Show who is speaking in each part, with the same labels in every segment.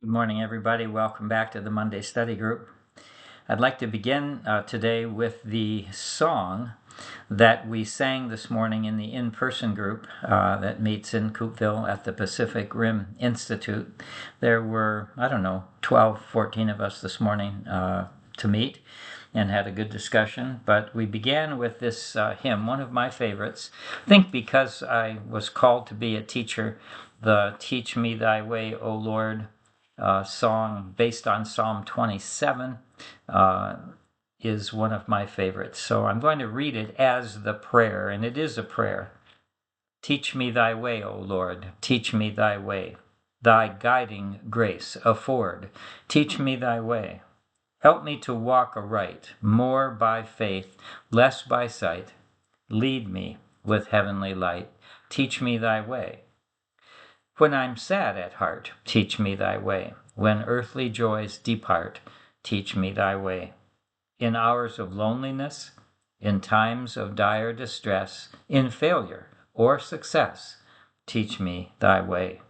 Speaker 1: Good morning, everybody. Welcome back to the Monday Study Group. I'd like to begin today with the song that we sang this morning in the in-person group that meets in Coopville at the Pacific Rim Institute. There were, 12, 14 of us this morning to meet and had a good discussion. But we began with this hymn, one of my favorites. I think because I was called to be a teacher, the Teach Me Thy Way, O Lord song based on Psalm 27 is one of my favorites. So I'm going to read it as the prayer, and it is a prayer. Teach me thy way, O Lord, teach me thy way. Thy guiding grace afford. Teach me thy way. Help me to walk aright, more by faith, less by sight. Lead me with heavenly light. Teach me thy way. When I'm sad at heart, teach me thy way. When earthly joys depart, teach me thy way. In hours of loneliness, in times of dire distress, in failure or success, teach me thy way.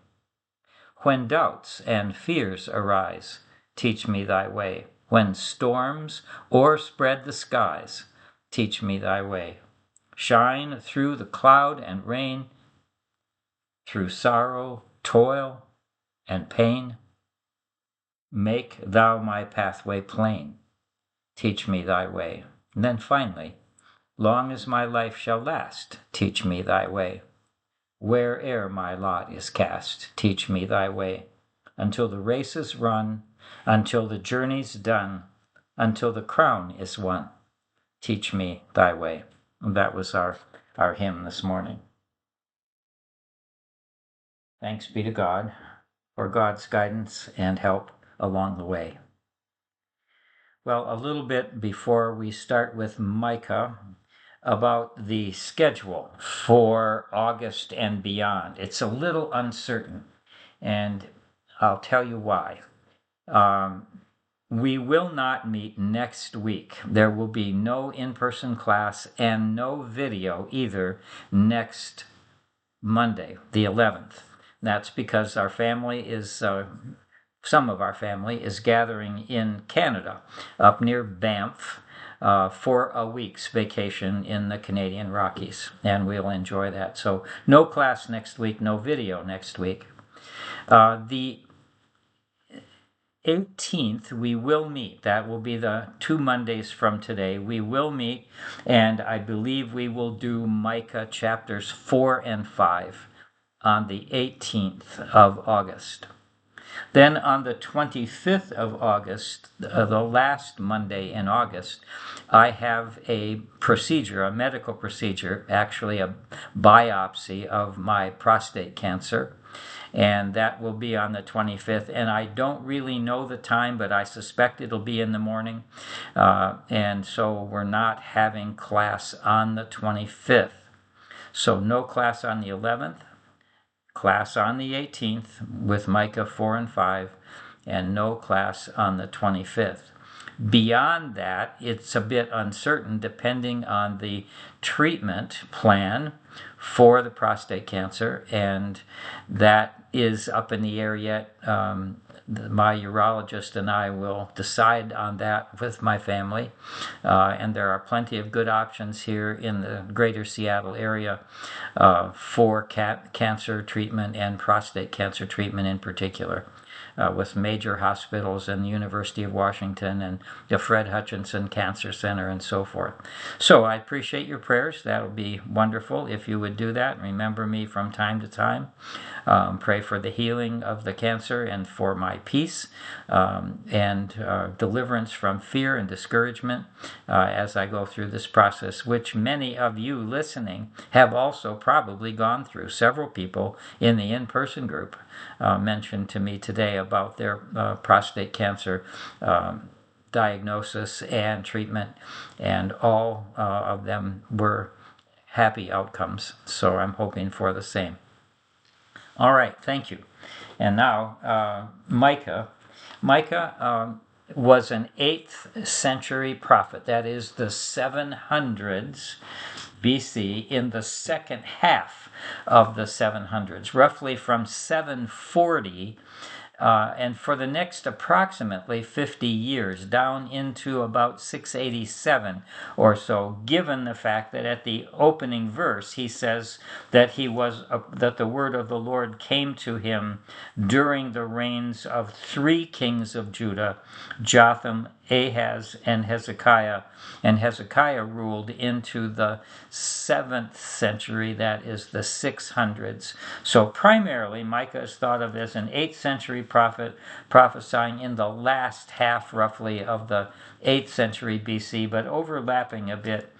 Speaker 1: When doubts and fears arise, teach me thy way. When storms o'erspread the skies, teach me thy way. Shine through the cloud and rain, through sorrow, toil, and pain. Make thou my pathway plain. Teach me thy way. And then finally, long as my life shall last, teach me thy way. Where'er my lot is cast, teach me thy way. Until the race is run, until the journey's done, until the crown is won, teach me thy way. And that was our hymn this morning. Thanks be to God for God's guidance and help along the way. Well, a little bit before we start with Micah about the schedule for August and beyond. It's a little uncertain, and I'll tell you why. We will not meet next week. There will be no in-person class and no video either next Monday, the 11th. That's because our family is, some of our family is gathering in Canada, up near Banff, for a week's vacation in the Canadian Rockies, and we'll enjoy that. So no class next week, no video next week. The 18th, we will meet. That will be the 2 Mondays from today. We will meet, and I believe we will do Micah chapters 4 and 5 on the 18th of August. Then on the 25th of August, the last Monday in August, I have a procedure, a medical procedure, actually a biopsy of my prostate cancer. And that will be on the 25th. And I don't really know the time, but I suspect it'll be in the morning. And so we're not having class on the 25th. So no class on the 11th, class on the 18th with Micah 4 and 5, and no class on the 25th. Beyond that, it's a bit uncertain depending on the treatment plan for the prostate cancer, and that is up in the air yet. My urologist and I will decide on that with my family, and there are plenty of good options here in the greater Seattle area for cancer treatment and prostate cancer treatment in particular. With major hospitals and the University of Washington and the Fred Hutchinson Cancer Center and so forth. So I appreciate your prayers. That would be wonderful if you would do that. Remember me from time to time. Pray for the healing of the cancer and for my peace and deliverance from fear and discouragement as I go through this process, which many of you listening have also probably gone through. Several people in the in-person group mentioned to me today about their prostate cancer diagnosis and treatment, and all of them were happy outcomes. So I'm hoping for the same. All right, thank you. And now, Micah. Micah was an 8th century prophet. That is the 700s BC, in the second half of the 700s, roughly from 740 And for the next approximately 50 years, down into about 687 or so, given the fact that at the opening verse he says that that the word of the Lord came to him during the reigns of 3 kings of Judah, Jotham, Ahaz, and Hezekiah. And Hezekiah ruled into the 7th century, that is the 600s. So primarily, Micah is thought of as an 8th century prophet prophesying in the last half, roughly, of the 8th century BC, but overlapping a bit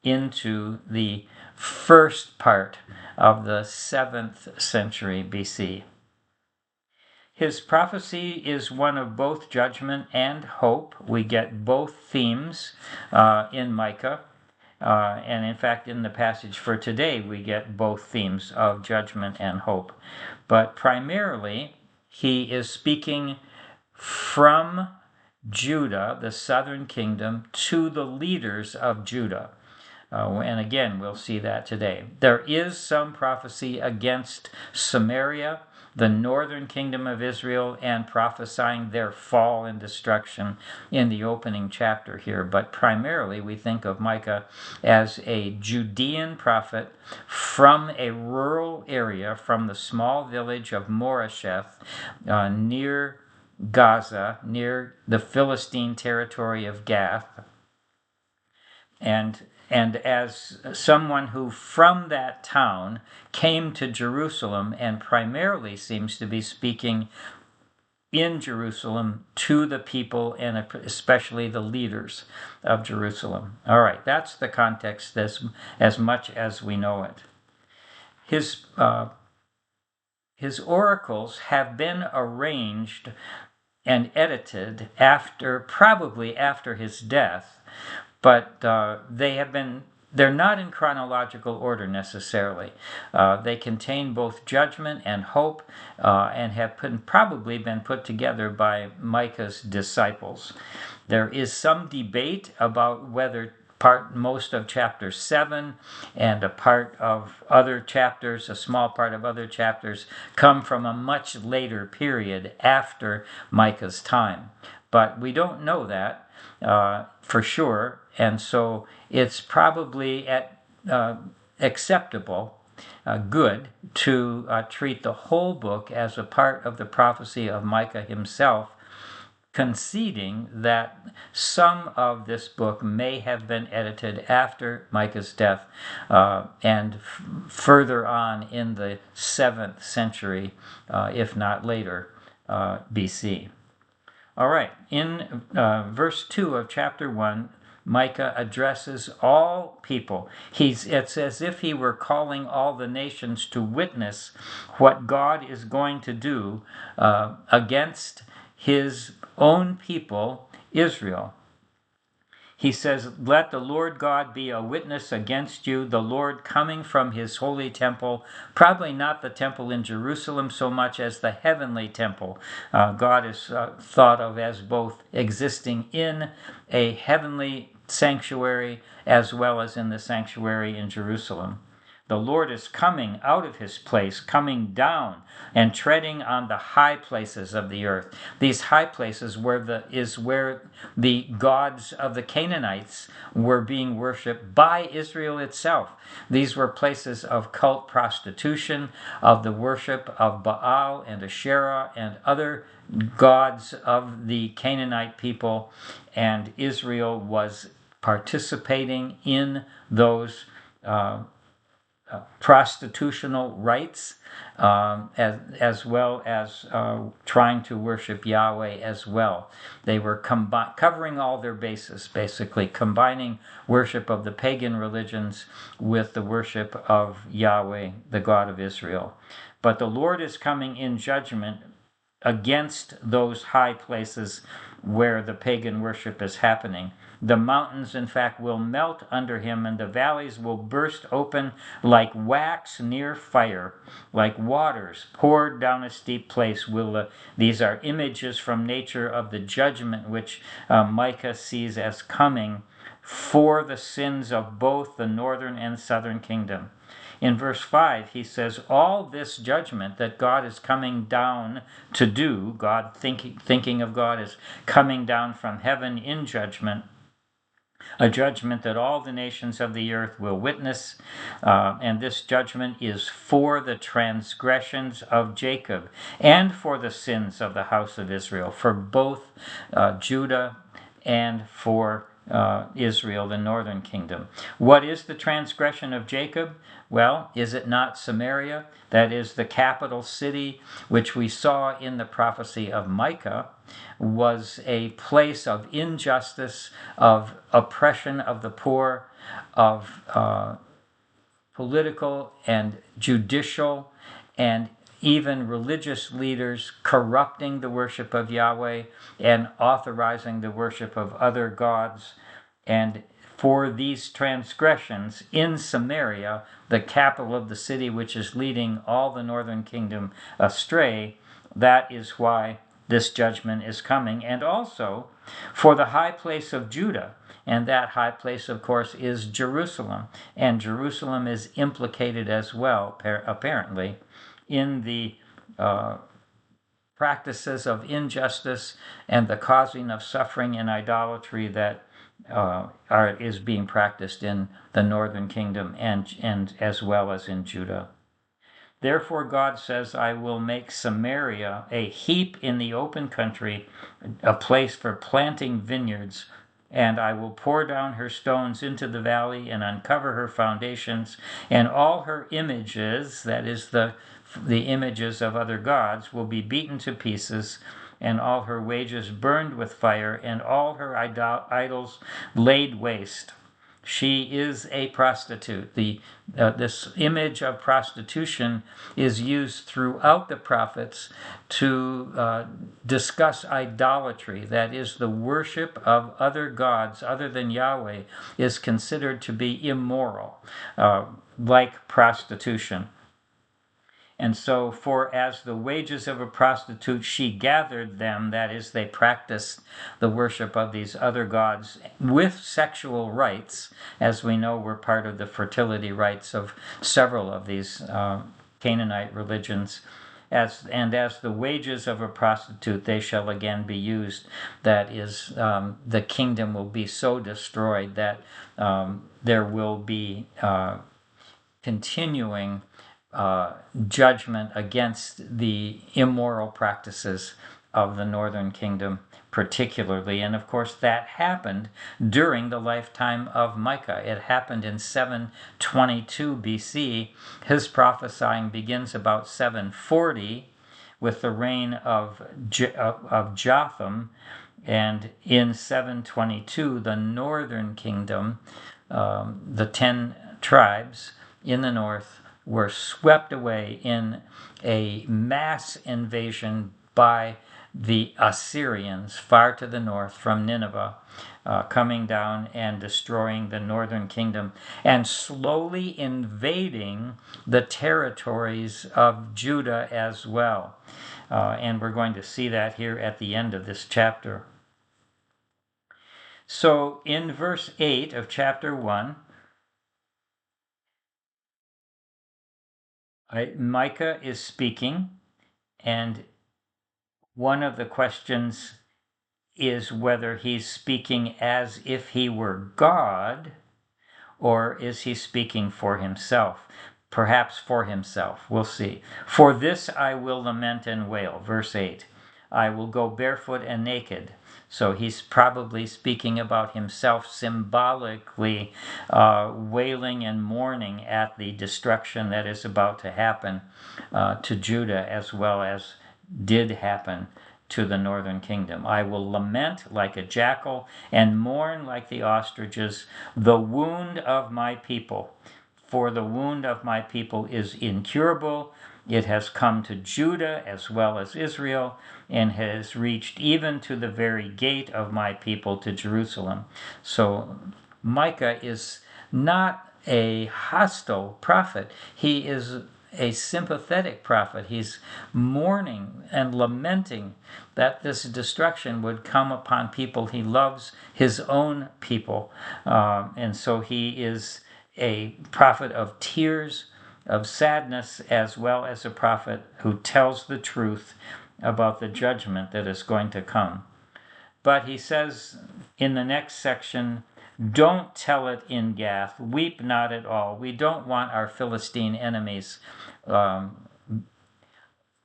Speaker 1: into the first part of the 7th century BC. His prophecy is one of both judgment and hope. We get both themes in Micah. And in fact, in the passage for today, we get both themes of judgment and hope. But primarily, he is speaking from Judah, the southern kingdom, to the leaders of Judah. And again, we'll see that today. There is some prophecy against Samaria, the northern kingdom of Israel, and prophesying their fall and destruction in the opening chapter here. But primarily we think of Micah as a Judean prophet from a rural area, from the small village of Moresheth, near Gaza, near the Philistine territory of Gath. And as someone who from that town came to Jerusalem and primarily seems to be speaking in Jerusalem to the people and especially the leaders of Jerusalem. All right, that's the context as much as we know it. His oracles have been arranged and edited probably after his death, but they're not in chronological order necessarily. They contain both judgment and hope, and have probably been put together by Micah's disciples. There is some debate about whether most of chapter 7 and a part of other chapters, a small part of other chapters, come from a much later period after Micah's time. But we don't know that for sure, and so it's probably acceptable, good, to treat the whole book as a part of the prophecy of Micah himself, conceding that some of this book may have been edited after Micah's death and further on in the 7th century, if not later, BC. All right, in verse 2 of chapter 1, Micah addresses all people. It's as if he were calling all the nations to witness what God is going to do against his own people, Israel. He says, "Let the Lord God be a witness against you, the Lord coming from his holy temple," probably not the temple in Jerusalem so much as the heavenly temple. God is thought of as both existing in a heavenly sanctuary as well as in the sanctuary in Jerusalem. The Lord is coming out of his place, coming down and treading on the high places of the earth. These high places is where the gods of the Canaanites were being worshipped by Israel itself. These were places of cult prostitution, of the worship of Baal and Asherah and other gods of the Canaanite people, and Israel was participating in those prostitutional rites, as well as trying to worship Yahweh as well. They were covering all their bases, basically combining worship of the pagan religions with the worship of Yahweh, the God of Israel. But the Lord is coming in judgment against those high places where the pagan worship is happening. The mountains, in fact, will melt under him, and the valleys will burst open like wax near fire, like waters poured down a steep place. These are images from nature of the judgment which Micah sees as coming for the sins of both the northern and southern kingdom. In verse 5, he says, all this judgment that God is coming down to do, God thinking of God as coming down from heaven in judgment, a judgment that all the nations of the earth will witness. And this judgment is for the transgressions of Jacob and for the sins of the house of Israel, for both Judah and for Israel, the northern kingdom. What is the transgression of Jacob? Well, is it not Samaria? That is the capital city, which we saw in the prophecy of Micah, was a place of injustice, of oppression of the poor, of political and judicial and even religious leaders corrupting the worship of Yahweh and authorizing the worship of other gods. And for these transgressions in Samaria, the capital of the city which is leading all the northern kingdom astray, that is why this judgment is coming. And also for the high place of Judah, and that high place, of course, is Jerusalem. And Jerusalem is implicated as well, apparently, in the practices of injustice and the causing of suffering and idolatry that is being practiced in the northern kingdom and as well as in Judah. Therefore God says, I will make Samaria a heap in the open country, a place for planting vineyards, and I will pour down her stones into the valley and uncover her foundations, and all her images, that is the images of other gods, will be beaten to pieces, and all her wages burned with fire, and all her idols laid waste. She is a prostitute. This image of prostitution is used throughout the prophets to discuss idolatry. That is, the worship of other gods other than Yahweh is considered to be immoral, like prostitution. And so, for as the wages of a prostitute, she gathered them, that is, they practiced the worship of these other gods with sexual rites, as we know were part of the fertility rites of several of these Canaanite religions. As the wages of a prostitute, they shall again be used. That is, the kingdom will be so destroyed that there will be continuing judgment against the immoral practices of the northern kingdom particularly. And of course that happened during the lifetime of Micah. It happened in 722 BC. His prophesying begins about 740 with the reign of Jotham, and in 722 the northern kingdom, the 10 tribes in the north, were swept away in a mass invasion by the Assyrians far to the north from Nineveh, coming down and destroying the northern kingdom and slowly invading the territories of Judah as well. And we're going to see that here at the end of this chapter. So in verse 8 of chapter 1, Micah is speaking, and one of the questions is whether he's speaking as if he were God, or is he speaking for himself? Perhaps for himself. We'll see. For this I will lament and wail. Verse 8. I will go barefoot and naked. So he's probably speaking about himself symbolically, wailing and mourning at the destruction that is about to happen to Judah, as well as did happen to the northern kingdom. I will lament like a jackal and mourn like the ostriches, the wound of my people. For the wound of my people is incurable. It has come to Judah as well as Israel, and has reached even to the very gate of my people, to Jerusalem. So Micah is not a hostile prophet. He is a sympathetic prophet. He's mourning and lamenting that this destruction would come upon people he loves, his own people. And so he is a prophet of tears of sadness as well as a prophet who tells the truth about the judgment that is going to come. But he says in the next section, don't tell it in Gath, weep not at all. We don't want our Philistine enemies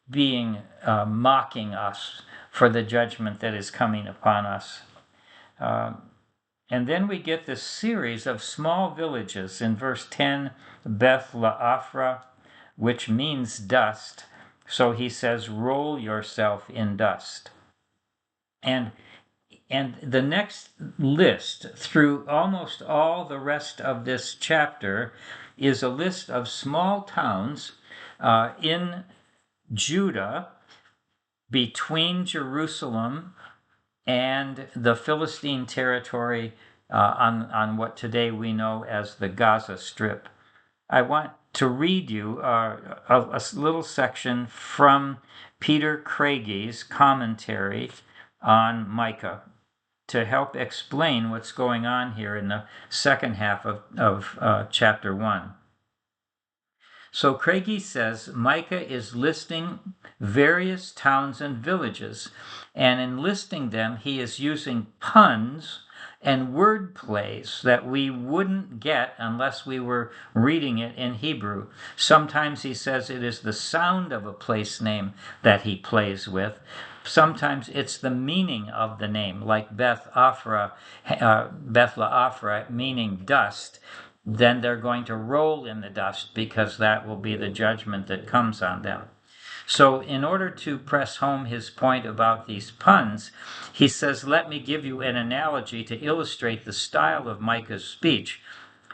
Speaker 1: mocking us for the judgment that is coming upon us. And then we get this series of small villages. In verse 10, Beth La'afra, which means dust. So he says, roll yourself in dust. And the next list, through almost all the rest of this chapter, is a list of small towns in Judah between Jerusalem and the Philistine territory on what today we know as the Gaza Strip. I want to read you a little section from Peter Craigy's commentary on Micah to help explain what's going on here in the second half of chapter 1. So Craigie says Micah is listing various towns and villages, and in listing them he is using puns and word plays that we wouldn't get unless we were reading it in Hebrew. Sometimes he says it is the sound of a place name that he plays with. Sometimes it's the meaning of the name, like Beth La'afra, meaning dust. Then they're going to roll in the dust because that will be the judgment that comes on them. So in order to press home his point about these puns, he says, let me give you an analogy to illustrate the style of Micah's speech.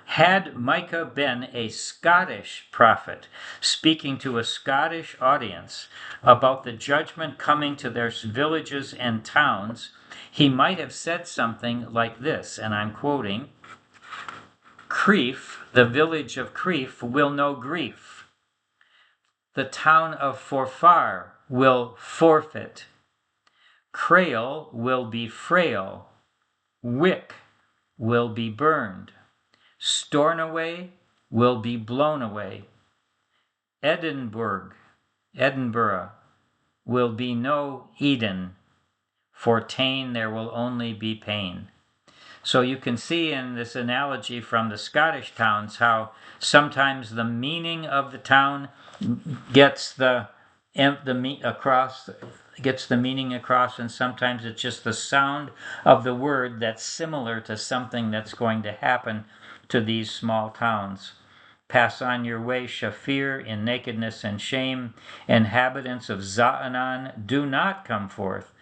Speaker 1: Had Micah been a Scottish prophet speaking to a Scottish audience about the judgment coming to their villages and towns, he might have said something like this, and I'm quoting, Crieff, the village of Crieff, will know grief. The town of Forfar will forfeit. Crail will be frail. Wick will be burned. Stornoway will be blown away. Edinburgh will be no Eden. For Tain there will only be pain. So you can see in this analogy from the Scottish towns how sometimes the meaning of the town gets the meaning across, and sometimes it's just the sound of the word that's similar to something that's going to happen to these small towns. Pass on your way, Shafir, in nakedness and shame. Inhabitants of Zaanan, do not come forth.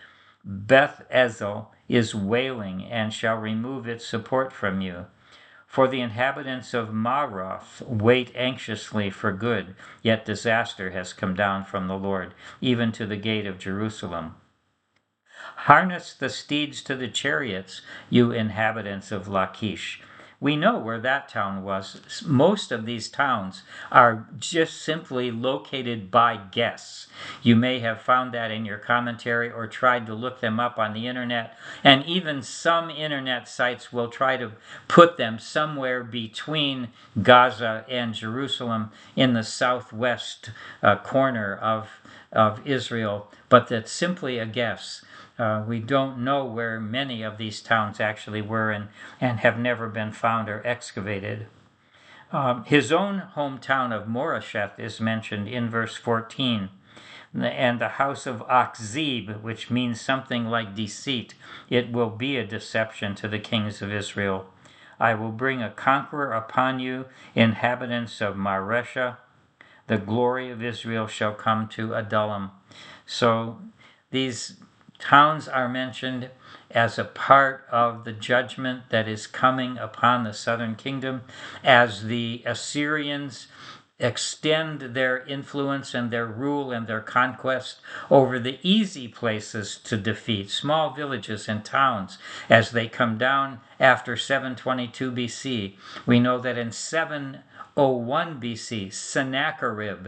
Speaker 1: Beth Ezel is wailing and shall remove its support from you. For the inhabitants of Maroth wait anxiously for good, yet disaster has come down from the Lord, even to the gate of Jerusalem. Harness the steeds to the chariots, you inhabitants of Lachish. We know where that town was. Most of these towns are just simply located by guess. You may have found that in your commentary or tried to look them up on the internet. And even some internet sites will try to put them somewhere between Gaza and Jerusalem in the southwest corner of Israel. But that's simply a guess. We don't know where many of these towns actually were and have never been found or excavated. His own hometown of Morasheth is mentioned in verse 14. And the house of Achzib, which means something like deceit, it will be a deception to the kings of Israel. I will bring a conqueror upon you, inhabitants of Maresha. The glory of Israel shall come to Adullam. So these towns are mentioned as a part of the judgment that is coming upon the southern kingdom as the Assyrians extend their influence and their rule and their conquest over the easy places to defeat, small villages and towns, as they come down after 722 BC. We know that in 01 BC, Sennacherib,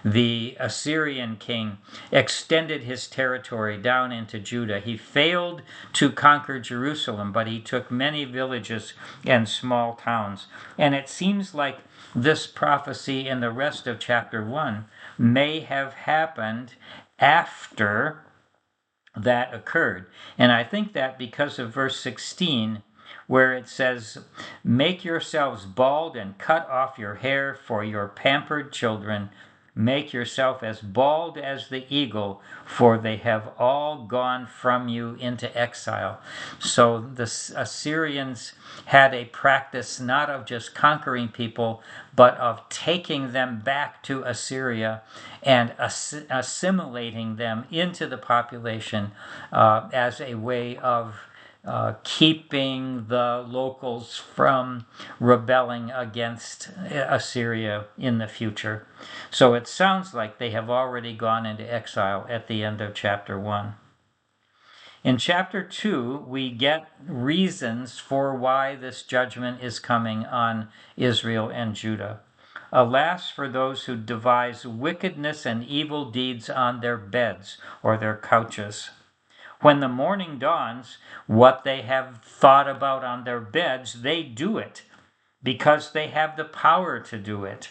Speaker 1: the Assyrian king, extended his territory down into Judah. He failed to conquer Jerusalem, but he took many villages and small towns. And it seems like this prophecy in the rest of chapter 1 may have happened after that occurred. And I think that because of verse 16, where it says, "Make yourselves bald and cut off your hair for your pampered children. Make yourself as bald as the eagle, for they have all gone from you into exile." So the Assyrians had a practice not of just conquering people, but of taking them back to Assyria and assimilating them into the population as a way of keeping the locals from rebelling against Assyria in the future. So it sounds like they have already gone into exile at the end of chapter 1. In chapter 2, we get reasons for why this judgment is coming on Israel and Judah. "Alas for those who devise wickedness and evil deeds on their beds or their couches. When the morning dawns, what they have thought about on their beds, they do it, because they have the power to do it.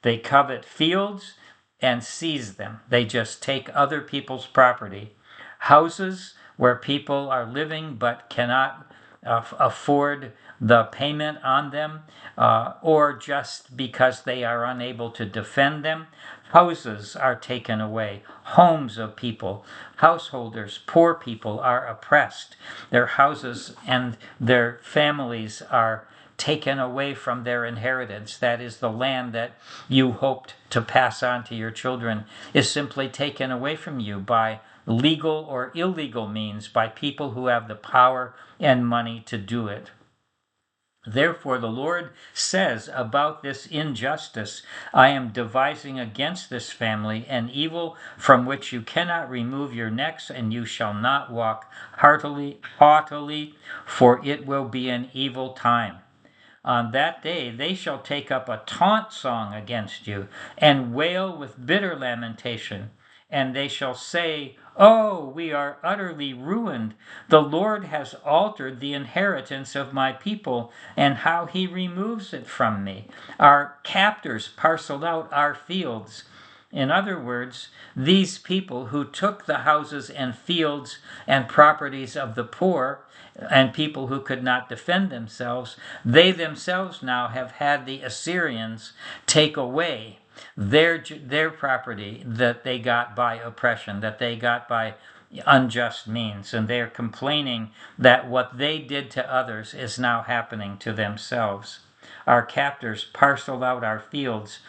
Speaker 1: They covet fields and seize them." They just take other people's property. Houses where people are living but cannot afford the payment on them, or just because they are unable to defend them. Houses are taken away. Homes of people, householders, poor people are oppressed. Their houses and their families are taken away from their inheritance. That is, the land that you hoped to pass on to your children is simply taken away from you by legal or illegal means, by people who have the power and money to do it. Therefore, the Lord says about this injustice, "I am devising against this family an evil from which you cannot remove your necks, and you shall not walk haughtily, for it will be an evil time. On that day they shall take up a taunt song against you, and wail with bitter lamentation. And they shall say, 'Oh, we are utterly ruined. The Lord has altered the inheritance of my people, and how he removes it from me. Our captors parceled out our fields.'" In other words, these people who took the houses and fields and properties of the poor and people who could not defend themselves, they themselves now have had the Assyrians take away their property that they got by oppression, that they got by unjust means. And they are complaining that what they did to others is now happening to themselves. "Our captors parceled out our fields."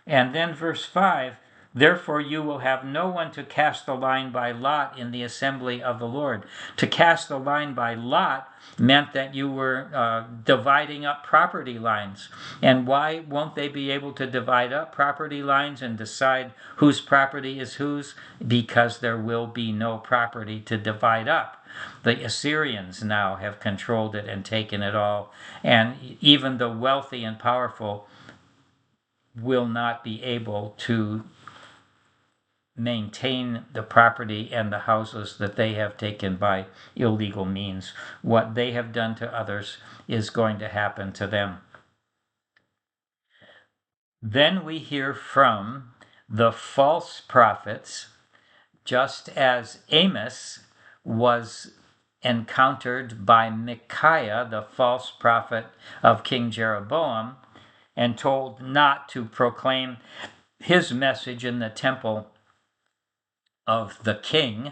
Speaker 1: And then verse 5, "Therefore you will have no one to cast the line by lot in the assembly of the Lord." To cast the line by lot meant that you were dividing up property lines. And why won't they be able to divide up property lines and decide whose property is whose? Because there will be no property to divide up. The Assyrians now have controlled it and taken it all. And even the wealthy and powerful will not be able to maintain the property and the houses that they have taken by illegal means. What they have done to others is going to happen to them. Then we hear from the false prophets, just as Amos was encountered by Micaiah, the false prophet of King Jeroboam, and told not to proclaim his message in the temple of the king.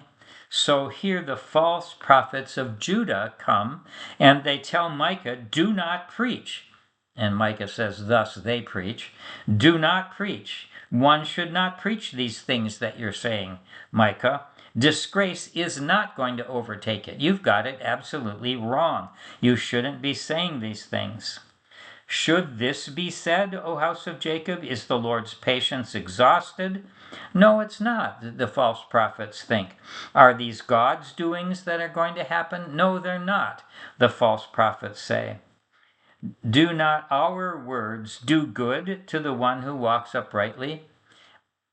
Speaker 1: So here the false prophets of Judah come, and they tell Micah, "Do not preach." And Micah says, "Thus they preach." "Do not preach. One should not preach these things that you're saying, Micah. Disgrace is not going to overtake it. You've got it absolutely wrong. You shouldn't be saying these things. Should this be said, O house of Jacob? Is the Lord's patience exhausted? No, it's not, the false prophets think. Are these God's doings that are going to happen? No, they're not, the false prophets say. Do not our words do good to the one who walks uprightly?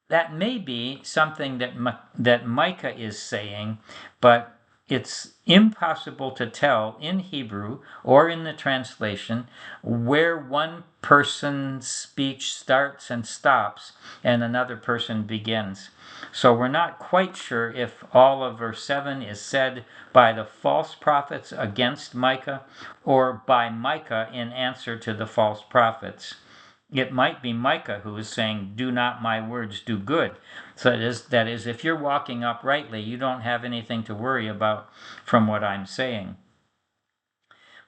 Speaker 1: That may be something that Micah is saying, but it's impossible to tell in Hebrew or in the translation where one person's speech starts and stops and another person begins. So we're not quite sure if all of verse 7 is said by the false prophets against Micah or by Micah in answer to the false prophets. It might be Micah who is saying, do not my words do good. So that is, if you're walking uprightly, you don't have anything to worry about from what I'm saying.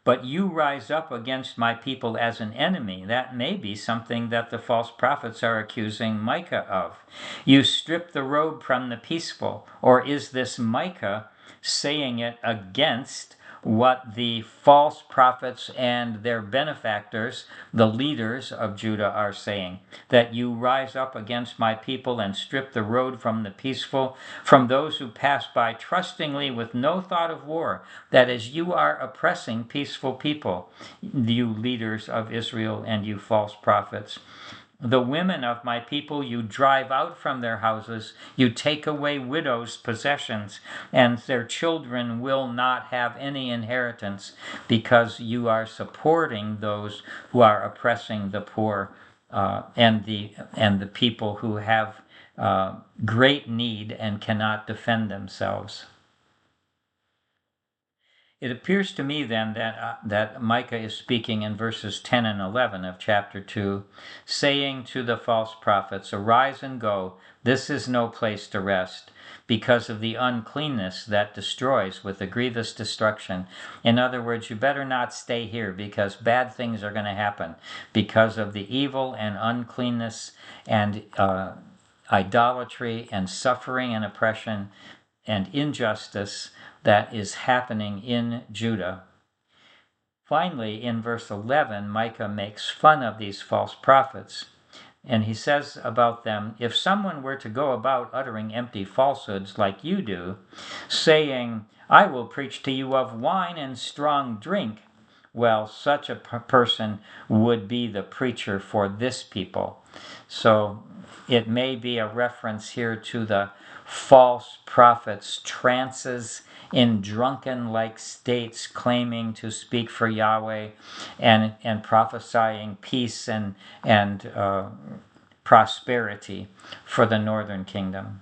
Speaker 1: But you rise up against my people as an enemy. That may be something that the false prophets are accusing Micah of. You strip the robe from the peaceful. Or is this Micah saying it against what the false prophets and their benefactors, the leaders of Judah, are saying? That you rise up against my people and strip the road from the peaceful, from those who pass by trustingly with no thought of war. That is, you are oppressing peaceful people, you leaders of Israel and you false prophets. The women of my people you drive out from their houses. You take away widows' possessions, and their children will not have any inheritance, because you are supporting those who are oppressing the poor and the people who have great need and cannot defend themselves. It appears to me then that Micah is speaking in verses 10 and 11 of chapter 2, saying to the false prophets, arise and go, this is no place to rest, because of the uncleanness that destroys with a grievous destruction. In other words, you better not stay here, because bad things are going to happen because of the evil and uncleanness and idolatry and suffering and oppression and injustice that is happening in Judah. Finally, in verse 11, Micah makes fun of these false prophets. And he says about them, if someone were to go about uttering empty falsehoods like you do, saying, I will preach to you of wine and strong drink, well, such a person would be the preacher for this people. So it may be a reference here to the false prophets' trances in drunken-like states, claiming to speak for Yahweh and prophesying peace and prosperity for the northern kingdom.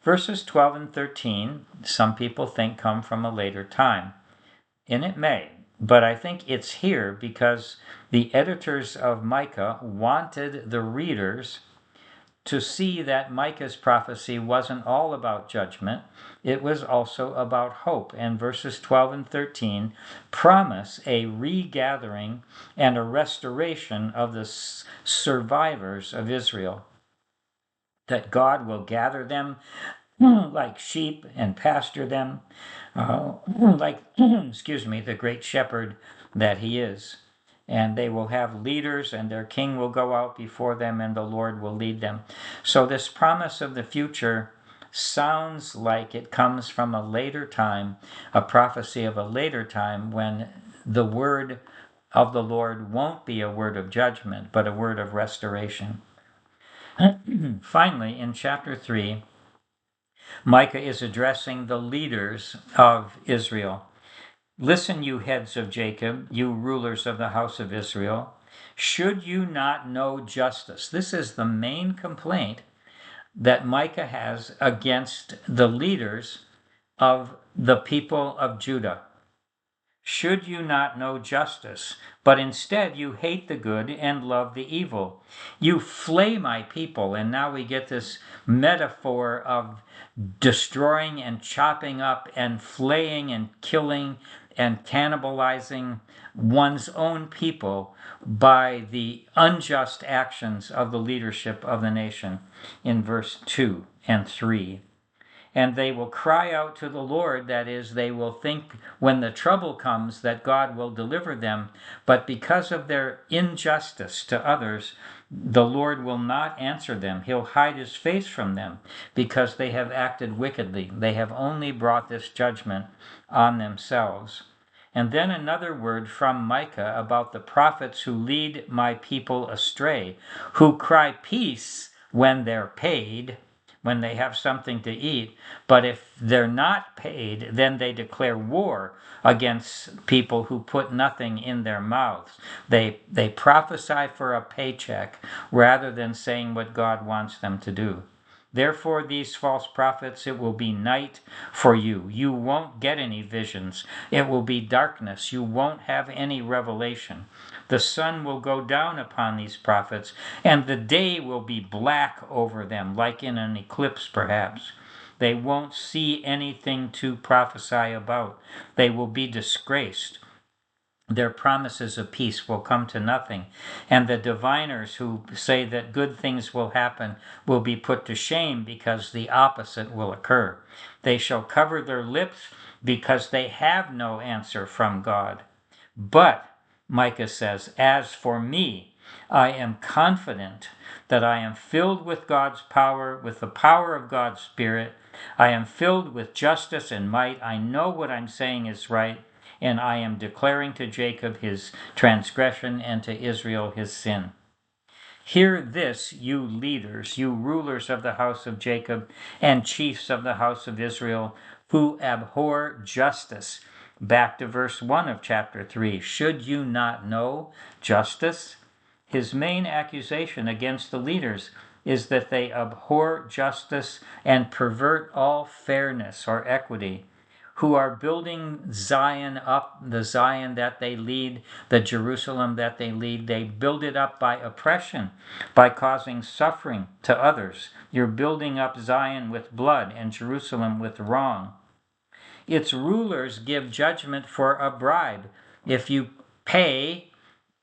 Speaker 1: Verses 12 and 13, some people think come from a later time, and it may. But I think it's here because the editors of Micah wanted the readers to see that Micah's prophecy wasn't all about judgment, it was also about hope. And verses 12 and 13 promise a regathering and a restoration of the survivors of Israel. That God will gather them like sheep and pasture them, like, the great shepherd that he is. And they will have leaders, and their king will go out before them, and the Lord will lead them. So this promise of the future sounds like it comes from a later time, a prophecy of a later time when the word of the Lord won't be a word of judgment, but a word of restoration. Finally, in chapter 3, Micah is addressing the leaders of Israel. Listen, you heads of Jacob, you rulers of the house of Israel. Should you not know justice? This is the main complaint that Micah has against the leaders of the people of Judah. Should you not know justice, but instead you hate the good and love the evil? You flay my people, and now we get this metaphor of destroying and chopping up and flaying and killing and cannibalizing one's own people by the unjust actions of the leadership of the nation in verse 2 and 3. And they will cry out to the Lord, that is, they will think when the trouble comes that God will deliver them, but because of their injustice to others, the Lord will not answer them. He'll hide his face from them because they have acted wickedly. They have only brought this judgment on themselves. And then another word from Micah about the prophets who lead my people astray, who cry peace when they're paid, when they have something to eat. But if they're not paid, then they declare war against people who put nothing in their mouths. They prophesy for a paycheck rather than saying what God wants them to do. Therefore, these false prophets, it will be night for you. You won't get any visions. It will be darkness. You won't have any revelation. The sun will go down upon these prophets, and the day will be black over them, like in an eclipse perhaps. They won't see anything to prophesy about. They will be disgraced. Their promises of peace will come to nothing. And the diviners who say that good things will happen will be put to shame because the opposite will occur. They shall cover their lips because they have no answer from God. But, Micah says, as for me, I am confident that I am filled with God's power, with the power of God's Spirit. I am filled with justice and might. I know what I'm saying is right, and I am declaring to Jacob his transgression and to Israel his sin. Hear this, you leaders, you rulers of the house of Jacob and chiefs of the house of Israel, who abhor justice. Back to verse 1 of chapter 3. Should you not know justice? His main accusation against the leaders is that they abhor justice and pervert all fairness or equity, who are building Zion up, the Zion that they lead, the Jerusalem that they lead. They build it up by oppression, by causing suffering to others. You're building up Zion with blood and Jerusalem with wrong. Its rulers give judgment for a bribe. If you pay,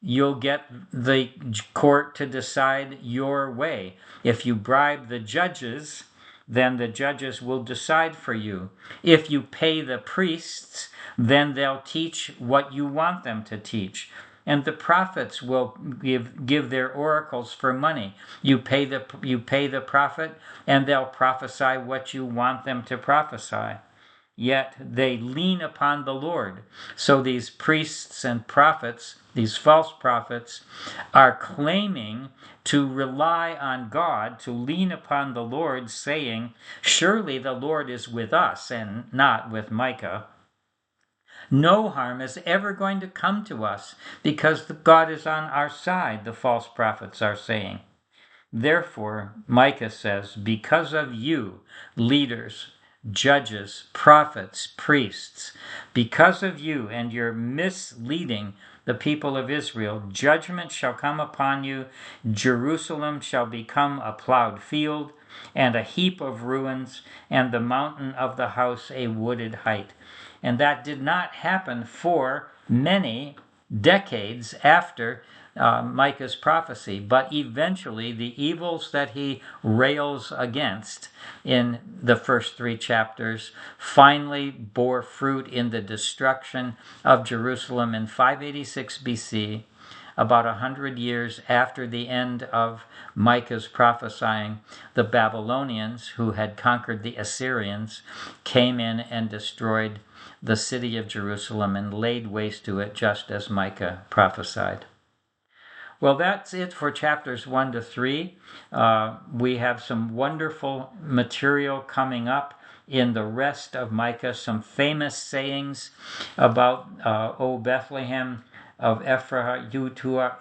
Speaker 1: you'll get the court to decide your way. If you bribe the judges, then the judges will decide for you. If you pay the priests, then they'll teach what you want them to teach. And the prophets will give their oracles for money. You pay the prophet, and they'll prophesy what you want them to prophesy. Yet they lean upon the Lord. So these priests and prophets, these false prophets, are claiming to rely on God, to lean upon the Lord, saying, surely the Lord is with us and not with Micah. No harm is ever going to come to us because God is on our side, the false prophets are saying. Therefore, Micah says, because of you, leaders, judges, prophets, priests, because of you and your misleading the people of Israel, judgment shall come upon you. Jerusalem shall become a plowed field and a heap of ruins, and the mountain of the house a wooded height. And that did not happen for many decades after Micah's prophecy, but eventually the evils that he rails against in the first 3 chapters finally bore fruit in the destruction of Jerusalem in 586 BC, about 100 years after the end of Micah's prophesying. The Babylonians, who had conquered the Assyrians, came in and destroyed the city of Jerusalem and laid waste to it, just as Micah prophesied. Well, that's it for chapters 1 to 3. We have some wonderful material coming up in the rest of Micah, some famous sayings about, O Bethlehem of Ephraim,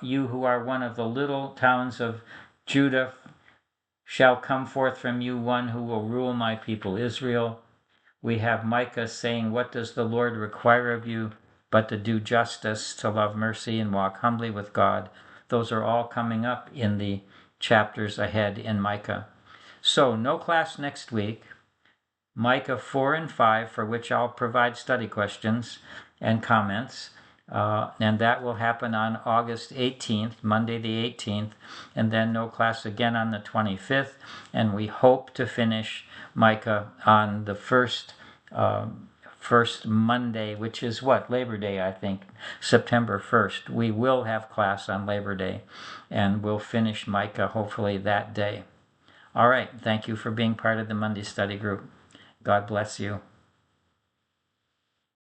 Speaker 1: you who are one of the little towns of Judah, shall come forth from you one who will rule my people Israel. We have Micah saying, what does the Lord require of you but to do justice, to love mercy, and walk humbly with God. Those are all coming up in the chapters ahead in Micah. So, no class next week. Micah 4 and 5, for which I'll provide study questions and comments. And that will happen on August 18th, Monday the 18th, and then no class again on the 25th. And we hope to finish Micah on the first Monday, which is what? Labor Day, I think, September 1st. We will have class on Labor Day, and we'll finish Micah hopefully that day. All right, thank you for being part of the Monday study group. God bless you.